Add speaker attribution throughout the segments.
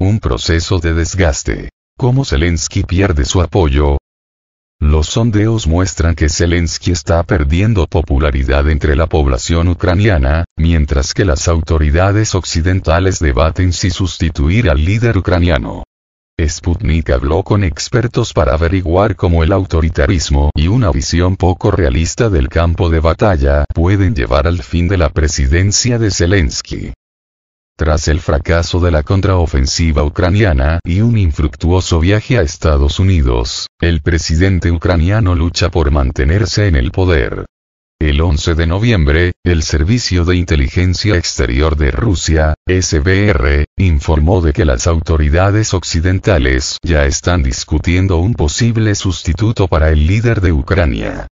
Speaker 1: un proceso de desgaste. ¿Cómo Zelensky pierde su apoyo? Los sondeos muestran que Zelensky está perdiendo popularidad entre la población ucraniana, mientras que las autoridades occidentales debaten si sustituir al líder ucraniano. Sputnik habló con expertos para averiguar cómo el autoritarismo y una visión poco realista del campo de batalla pueden llevar al fin de la presidencia de Zelensky. Tras el fracaso de la contraofensiva ucraniana y un infructuoso viaje a Estados Unidos, el presidente ucraniano lucha por mantenerse en el poder. El 11 de noviembre, el Servicio de Inteligencia Exterior de Rusia, SVR, informó de que las autoridades occidentales ya están discutiendo un posible sustituto para el líder de Ucrania.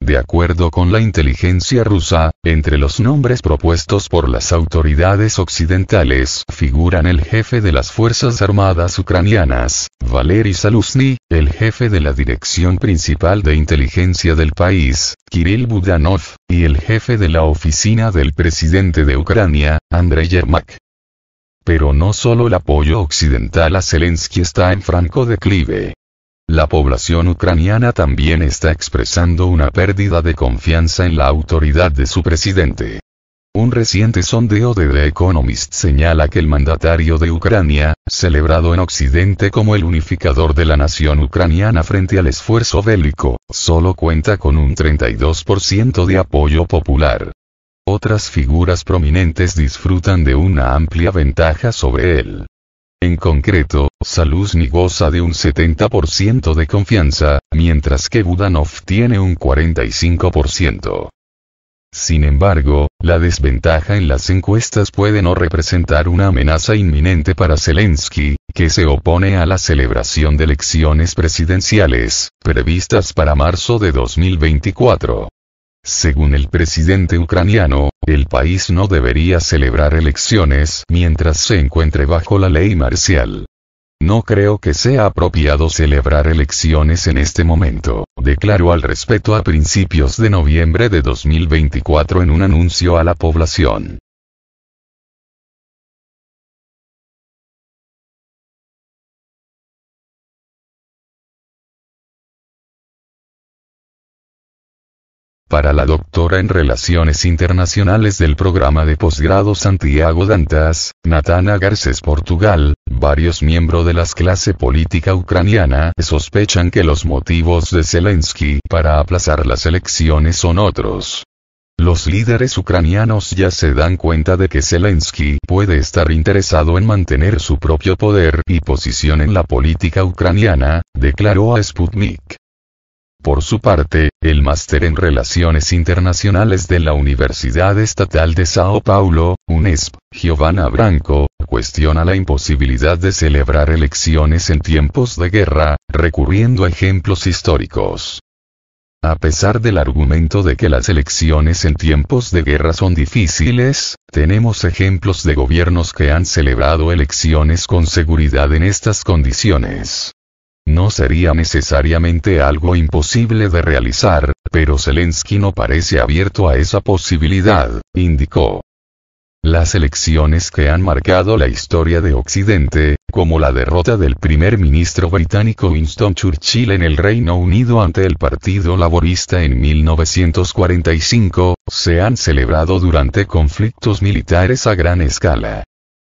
Speaker 1: De acuerdo con la inteligencia rusa, entre los nombres propuestos por las autoridades occidentales figuran el jefe de las Fuerzas Armadas ucranianas, Valery Zaluzhny, el jefe de la Dirección Principal de Inteligencia del país, Kirill Budanov, y el jefe de la Oficina del Presidente de Ucrania, Andrei Yermak. Pero no solo el apoyo occidental a Zelensky está en franco declive. La población ucraniana también está expresando una pérdida de confianza en la autoridad de su presidente. Un reciente sondeo de The Economist señala que el mandatario de Ucrania, celebrado en Occidente como el unificador de la nación ucraniana frente al esfuerzo bélico, solo cuenta con un 32% de apoyo popular. Otras figuras prominentes disfrutan de una amplia ventaja sobre él. En concreto, Zaluzhny goza de un 70% de confianza, mientras que Budanov tiene un 45%. Sin embargo, la desventaja en las encuestas puede no representar una amenaza inminente para Zelensky, que se opone a la celebración de elecciones presidenciales, previstas para marzo de 2024. Según el presidente ucraniano, el país no debería celebrar elecciones mientras se encuentre bajo la ley marcial. No creo que sea apropiado celebrar elecciones en este momento, declaró al respecto a principios de noviembre de 2024 en un anuncio a la población. Para la doctora en Relaciones Internacionales del programa de posgrado Santiago Dantas, Natana Garcés Portugal, varios miembros de la clase política ucraniana sospechan que los motivos de Zelensky para aplazar las elecciones son otros. Los líderes ucranianos ya se dan cuenta de que Zelensky puede estar interesado en mantener su propio poder y posición en la política ucraniana, declaró a Sputnik. Por su parte, el máster en Relaciones Internacionales de la Universidad Estatal de Sao Paulo, UNESP, Giovanna Branco, cuestiona la imposibilidad de celebrar elecciones en tiempos de guerra, recurriendo a ejemplos históricos. A pesar del argumento de que las elecciones en tiempos de guerra son difíciles, tenemos ejemplos de gobiernos que han celebrado elecciones con seguridad en estas condiciones. No sería necesariamente algo imposible de realizar, pero Zelensky no parece abierto a esa posibilidad, indicó. Las elecciones que han marcado la historia de Occidente, como la derrota del primer ministro británico Winston Churchill en el Reino Unido ante el Partido Laborista en 1945, se han celebrado durante conflictos militares a gran escala.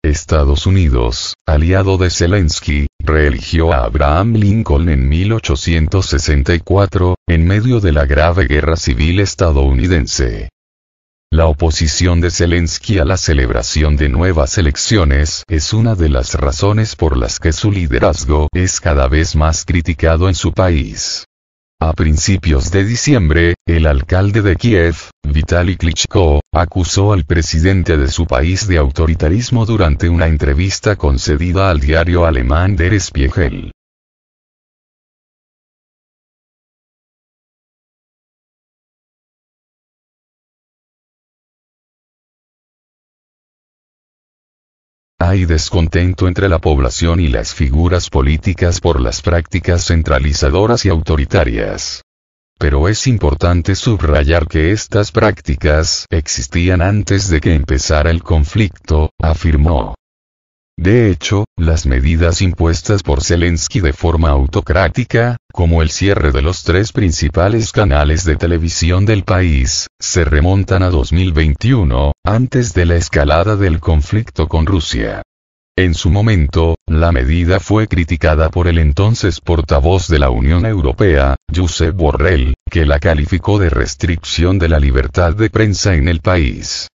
Speaker 1: Estados Unidos, aliado de Zelensky, reeligió a Abraham Lincoln en 1864, en medio de la grave guerra civil estadounidense. La oposición de Zelensky a la celebración de nuevas elecciones es una de las razones por las que su liderazgo es cada vez más criticado en su país. A principios de diciembre, el alcalde de Kiev, Vitaly Klitschko, acusó al presidente de su país de autoritarismo durante una entrevista concedida al diario alemán Der Spiegel. Hay descontento entre la población y las figuras políticas por las prácticas centralizadoras y autoritarias. Pero es importante subrayar que estas prácticas existían antes de que empezara el conflicto, afirmó. De hecho, las medidas impuestas por Zelensky de forma autocrática, como el cierre de los 3 principales canales de televisión del país, se remontan a 2021, antes de la escalada del conflicto con Rusia. En su momento, la medida fue criticada por el entonces portavoz de la Unión Europea, Josep Borrell, que la calificó de restricción de la libertad de prensa en el país.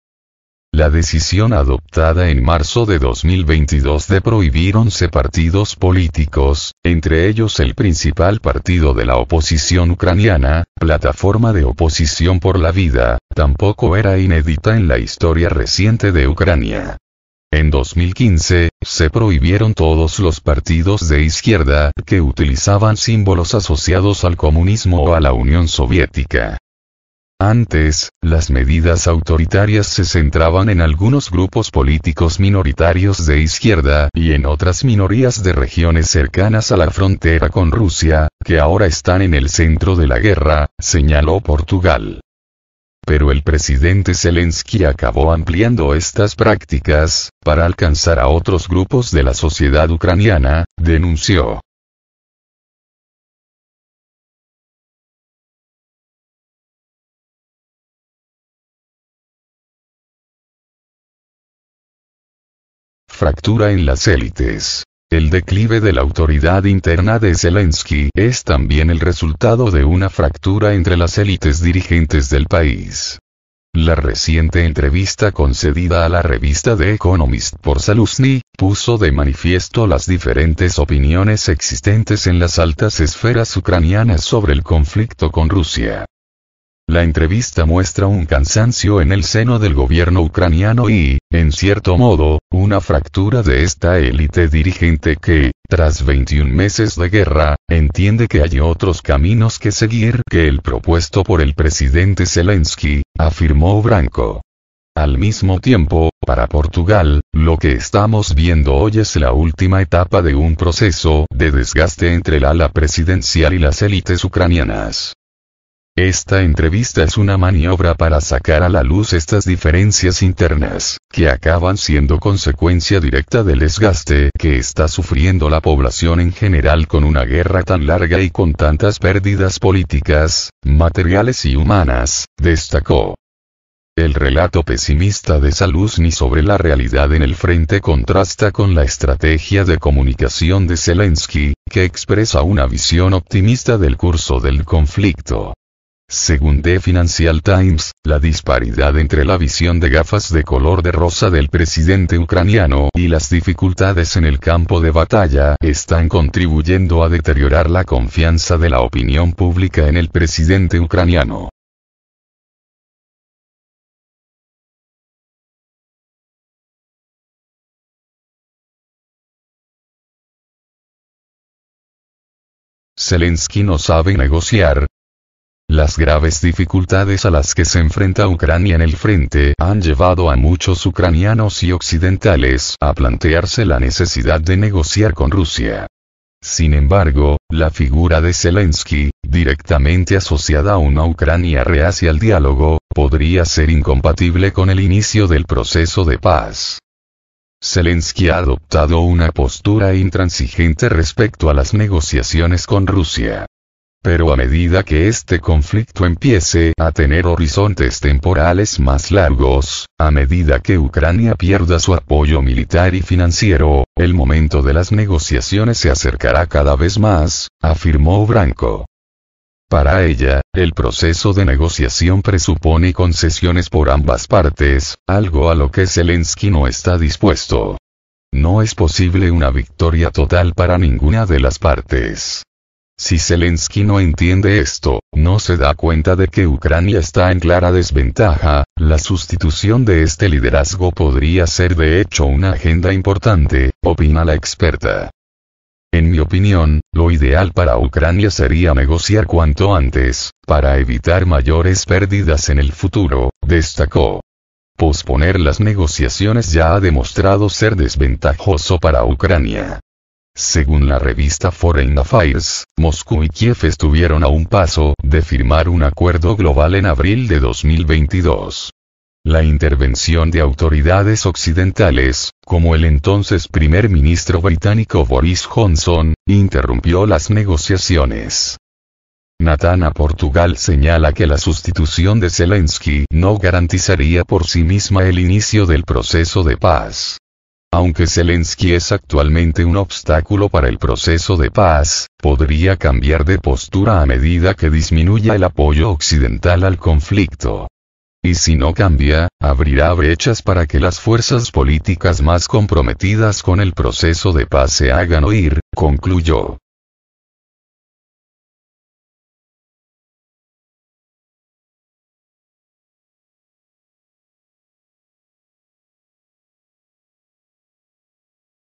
Speaker 1: La decisión adoptada en marzo de 2022 de prohibir 11 partidos políticos, entre ellos el principal partido de la oposición ucraniana, Plataforma de Oposición por la Vida, tampoco era inédita en la historia reciente de Ucrania. En 2015, se prohibieron todos los partidos de izquierda que utilizaban símbolos asociados al comunismo o a la Unión Soviética. Antes, las medidas autoritarias se centraban en algunos grupos políticos minoritarios de izquierda y en otras minorías de regiones cercanas a la frontera con Rusia, que ahora están en el centro de la guerra, señaló Portugal. Pero el presidente Zelensky acabó ampliando estas prácticas, para alcanzar a otros grupos de la sociedad ucraniana, denunció. Fractura en las élites. El declive de la autoridad interna de Zelensky es también el resultado de una fractura entre las élites dirigentes del país. La reciente entrevista concedida a la revista The Economist por Zaluzny, puso de manifiesto las diferentes opiniones existentes en las altas esferas ucranianas sobre el conflicto con Rusia. La entrevista muestra un cansancio en el seno del gobierno ucraniano y, en cierto modo, una fractura de esta élite dirigente que, tras 21 meses de guerra, entiende que hay otros caminos que seguir que el propuesto por el presidente Zelensky, afirmó Branco. Al mismo tiempo, para Portugal, lo que estamos viendo hoy es la última etapa de un proceso de desgaste entre el ala presidencial y las élites ucranianas. Esta entrevista es una maniobra para sacar a la luz estas diferencias internas, que acaban siendo consecuencia directa del desgaste que está sufriendo la población en general con una guerra tan larga y con tantas pérdidas políticas, materiales y humanas, destacó. El relato pesimista de Zaluzny sobre la realidad en el frente contrasta con la estrategia de comunicación de Zelensky, que expresa una visión optimista del curso del conflicto. Según The Financial Times, la disparidad entre la visión de gafas de color de rosa del presidente ucraniano y las dificultades en el campo de batalla están contribuyendo a deteriorar la confianza de la opinión pública en el presidente ucraniano. Zelensky no sabe negociar. Las graves dificultades a las que se enfrenta Ucrania en el frente han llevado a muchos ucranianos y occidentales a plantearse la necesidad de negociar con Rusia. Sin embargo, la figura de Zelensky, directamente asociada a una Ucrania reacia al diálogo, podría ser incompatible con el inicio del proceso de paz. Zelensky ha adoptado una postura intransigente respecto a las negociaciones con Rusia. Pero a medida que este conflicto empiece a tener horizontes temporales más largos, a medida que Ucrania pierda su apoyo militar y financiero, el momento de las negociaciones se acercará cada vez más, afirmó Branco. Para ella, el proceso de negociación presupone concesiones por ambas partes, algo a lo que Zelensky no está dispuesto. No es posible una victoria total para ninguna de las partes. Si Zelensky no entiende esto, no se da cuenta de que Ucrania está en clara desventaja, la sustitución de este liderazgo podría ser de hecho una agenda importante, opina la experta. En mi opinión, lo ideal para Ucrania sería negociar cuanto antes, para evitar mayores pérdidas en el futuro, destacó. Posponer las negociaciones ya ha demostrado ser desventajoso para Ucrania. Según la revista Foreign Affairs, Moscú y Kiev estuvieron a un paso de firmar un acuerdo global en abril de 2022. La intervención de autoridades occidentales, como el entonces primer ministro británico Boris Johnson, interrumpió las negociaciones. Natana Portugal señala que la sustitución de Zelensky no garantizaría por sí misma el inicio del proceso de paz. Aunque Zelensky es actualmente un obstáculo para el proceso de paz, podría cambiar de postura a medida que disminuya el apoyo occidental al conflicto. Y si no cambia, abrirá brechas para que las fuerzas políticas más comprometidas con el proceso de paz se hagan oír, concluyó.